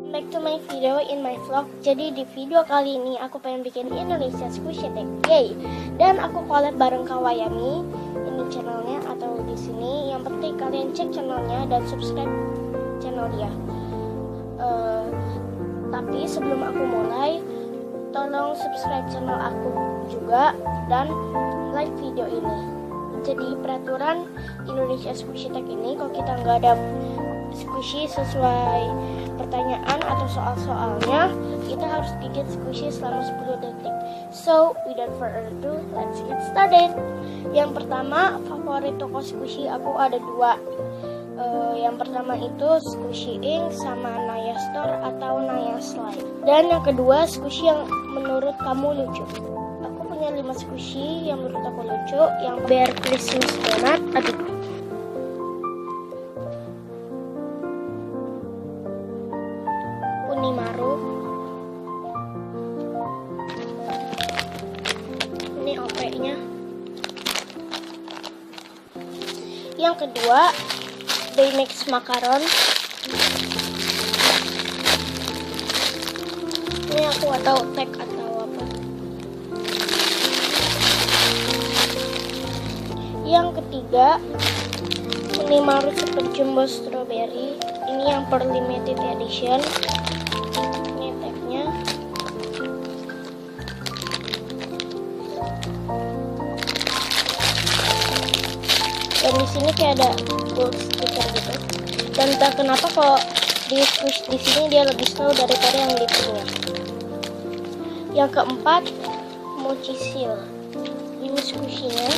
Back to my video in my vlog. Jadi di video kali ini aku pengen bikin Indonesia Squishy Tag. Yay! Dan aku collab bareng Kawaii Yummy. Ini channelnya atau di sini. Yang penting kalian cek channelnya dan subscribe channel dia. Tapi sebelum aku mulai, tolong subscribe channel aku juga dan like video ini. Jadi peraturan Indonesia Squishy Tag ini, kalau kita nggak ada squishy sesuai pertanyaan atau soal-soalnya, kita harus gigit squishy selama 10 detik. So, without further ado, let's get started. Yang pertama, favorit toko squishy aku ada 2. Yang pertama itu Squishy Ink sama Naya Store atau Naya Slide. Dan yang kedua, squishy yang menurut kamu lucu. Aku punya 5 squishy yang menurut aku lucu. Yang Biar Christmas donat. Aduh. Unimaru. Ini OP-nya. Yang kedua, Mix makaron. Ini aku nggak tahu tag atau apa. Yang ketiga, ini Maru Super Jumbo Strawberry. Ini yang per limited edition. Ini tagnya. Dan di sini kayak ada gold sticker gitu. Dan entah kenapa kok di squish di sini dia lebih slow daripada yang di punya. Yang keempat, mochi seal. Ini squishy-nya.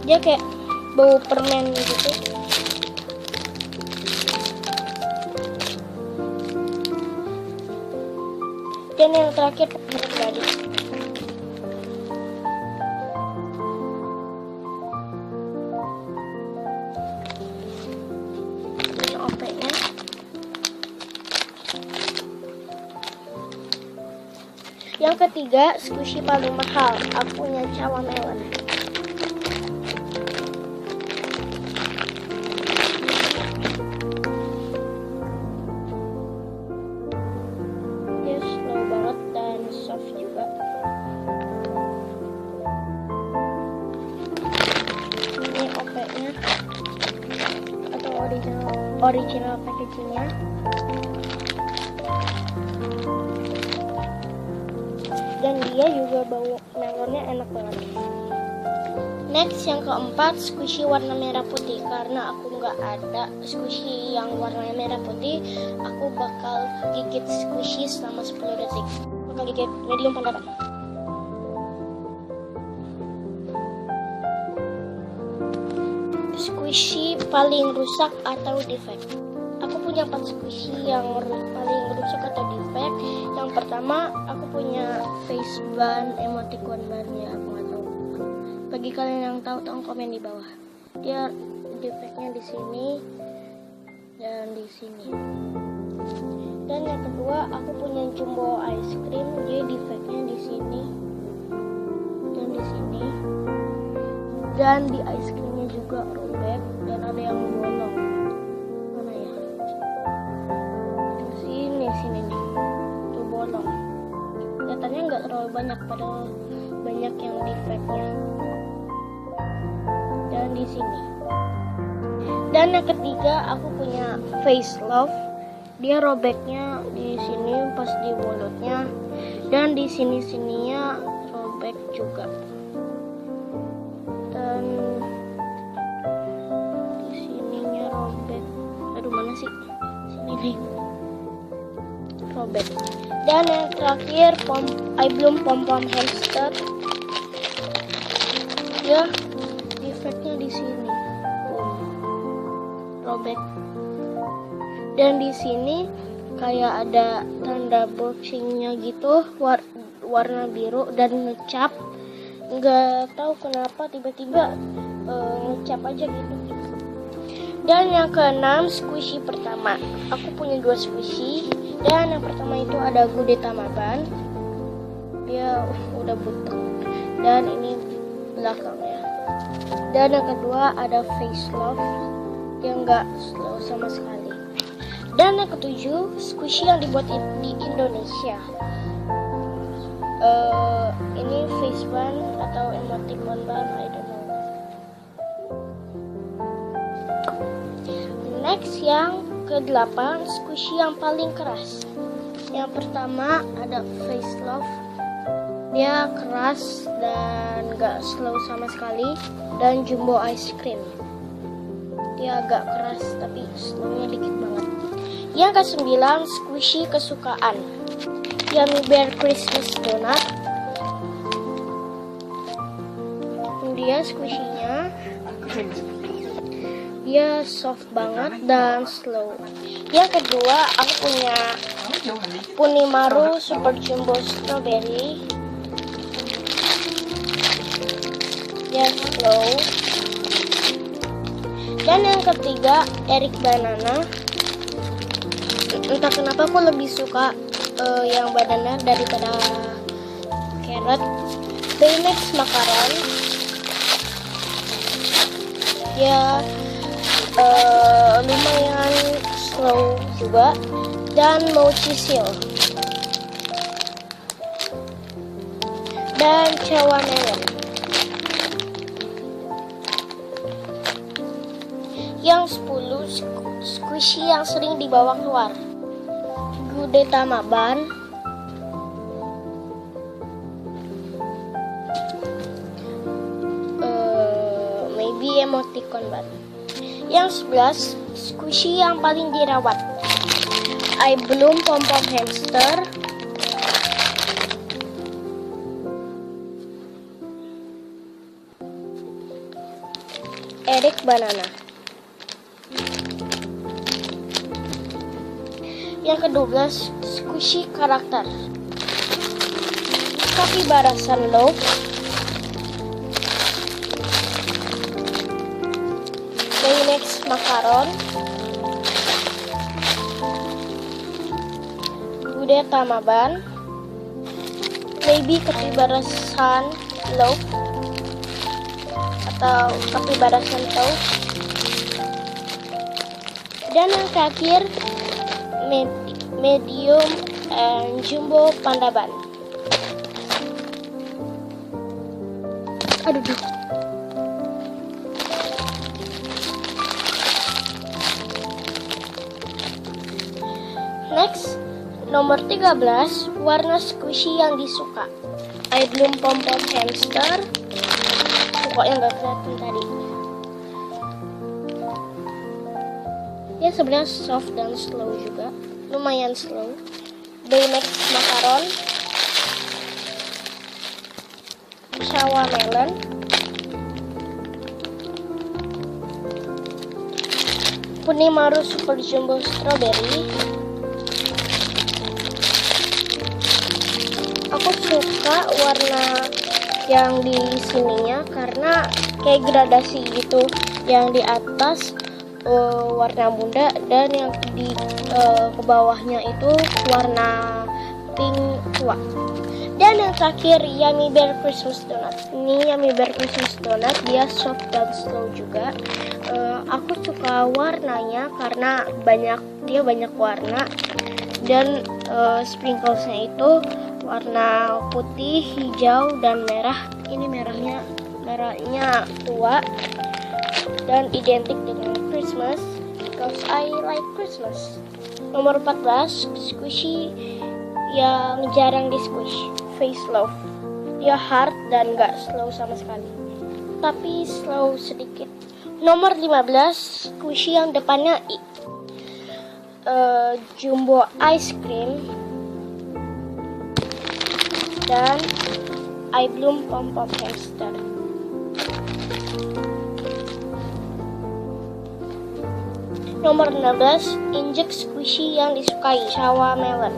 Dia kayak bau permen gitu. Dan yang terakhir, pribadi. Yang ketiga, squishy paling mahal. Aku punya cawa melon. Dia slow banget dan soft juga. Ini OP-nya atau original packagingnya. Dan dia juga bau melonnya enak banget. Next, yang keempat, squishy warna merah putih. Karena aku nggak ada squishy yang warna merah putih, aku bakal gigit squishy selama 10 detik. Bakal gigit medium pendapat. Squishy paling rusak atau defect. Aku punya 4 squishy yang paling rusak atau defect. Yang pertama, aku punya face ban, emoticon ban, ya aku nggak tahu. Bagi kalian yang tahu, tolong komen di bawah. Dia defectnya di sini dan di sini. Dan yang kedua, aku punya jumbo ice cream. Dia defectnya di sini dan di sini. Dan di ice creamnya juga robek dan ada yang bolong. Sini nih, tuh bolong. Kelihatannya nggak terlalu banyak, padahal banyak yang defectnya. Dan di sini. Dan yang ketiga, aku punya face love. Dia robeknya di sini pas di mulutnya, dan di sininya robek juga. Dan di sininya robek. Aduh, mana sih? Sini nih. Robek. Dan yang terakhir, belum pom-pom hamster. Ya, defectnya di sini. Robek. Dan di sini kayak ada tanda boxingnya gitu, warna biru dan ngecap. Nggak tahu kenapa tiba-tiba ngecap aja gitu. Dan yang keenam, squishy pertama. Aku punya 2 squishy. Dan yang pertama itu ada Gudeta Maban. Dia udah butek. Dan ini belakangnya. Dan yang kedua ada Face Love. yang nggak slow sama sekali. Dan yang ketujuh, squishy yang dibuat di Indonesia. Ini face band atau emoticon band, I don't know. Next, yang ke-8, squishy yang paling keras. Yang pertama ada face love. Dia keras dan gak slow sama sekali. Dan jumbo ice cream. Dia agak keras tapi slownya dikit banget. Yang ke-9, squishy kesukaan. Biar Christmas donut. Dia squishy-nya, dia soft banget dan slow. Yang kedua, aku punya Punimaru Super Jumbo Strawberry. Dia slow. Dan yang ketiga, Eric Banana. Entah kenapa aku lebih suka yang badannya daripada carrot. Baymax makaron. Ya lumayan slow juga. Dan mochi seal dan cawa melon. Yang 10, squishy yang sering dibawa keluar. Gudeta maban. Maybe emoticon ban. Yang 11, squishy yang paling dirawat. I Bloom pom-pom hamster. Eric banana. Yang ke-12, squishy karakter. Capybara Sunloaf. Baymax makaron. Gudeta maban. Maybe Capybara Sunloaf atau Capybara Sunloaf. Dan yang terakhir, medium and jumbo panda ban. Aduh. Next, nomor 13, warna squishy yang disuka. I Bloom pom-pom hamster. Pokoknya nggak kelihatan tadi. Ya sebenarnya soft dan slow juga, lumayan slow. Baymax makaron. Cawa melon. Punimaru Super Jumbo Strawberry. Aku suka warna yang di sininya karena kayak gradasi gitu. Yang di atas warna muda dan yang di ke bawahnya itu warna pink tua. Dan yang terakhir, Yummy Bear Christmas Donut. Ini Yummy Bear Christmas Donut, dia soft dan slow juga. Aku suka warnanya karena dia banyak warna dan sprinklesnya itu warna putih, hijau, dan merah. Ini merahnya tua dan identik dengan Christmas because I like Christmas. Nomor 14, squishy yang jarang di squish, face love. Dia hard dan gak slow sama sekali, tapi slow sedikit. Nomor 15, squishy yang depannya I. Jumbo ice cream dan I Bloom pom-pom hamster. Nomor 16, injek squishy yang disukai, cawa melon.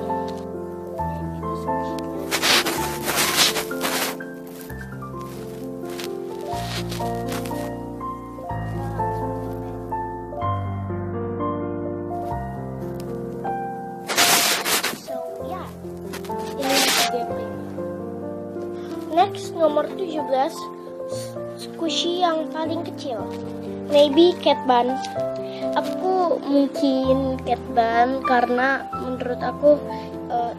Next, nomor 17, squishy yang paling kecil, maybe cat bun. Aku mungkin ketban karena menurut aku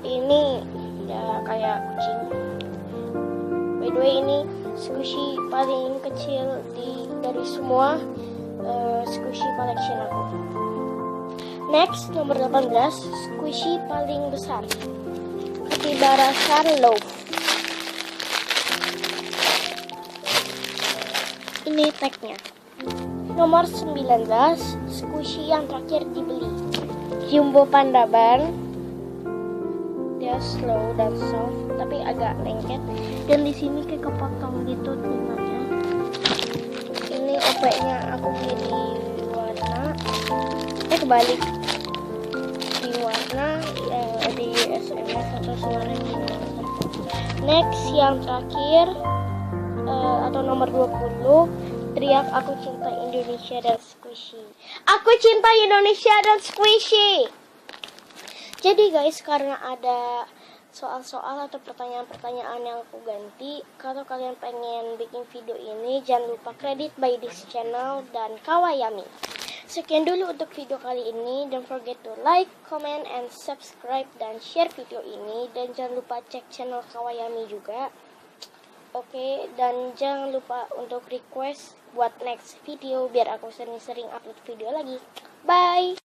ini ya kayak kucing. By the way, ini squishy paling kecil dari semua squishy collection aku. Next, nomor 18, squishy paling besar. Ketibarasan loaf. Ini tagnya. Nomor 19, squishy yang terakhir dibeli. Jumbo Panda Ban. Dia slow dan soft, tapi agak lengket. Dan di sini kayak kepotong gitu telinganya. Ini OP-nya aku beli di warna. Kebalik. Di warna di SMS atau suara gitu. Next, yang terakhir atau nomor 20, teriak aku cinta Indonesia dan squishy. Aku cinta Indonesia dan squishy. Jadi guys, karena ada soal-soal atau pertanyaan-pertanyaan yang aku ganti, kalau kalian pengen bikin video ini, jangan lupa kredit by this channel dan Kawaii Yummy. Sekian dulu untuk video kali ini. Don't forget to like, comment, and subscribe dan share video ini. Dan jangan lupa cek channel Kawaii Yummy juga. Oke, dan jangan lupa untuk request buat next video biar aku sering-sering upload video lagi. Bye!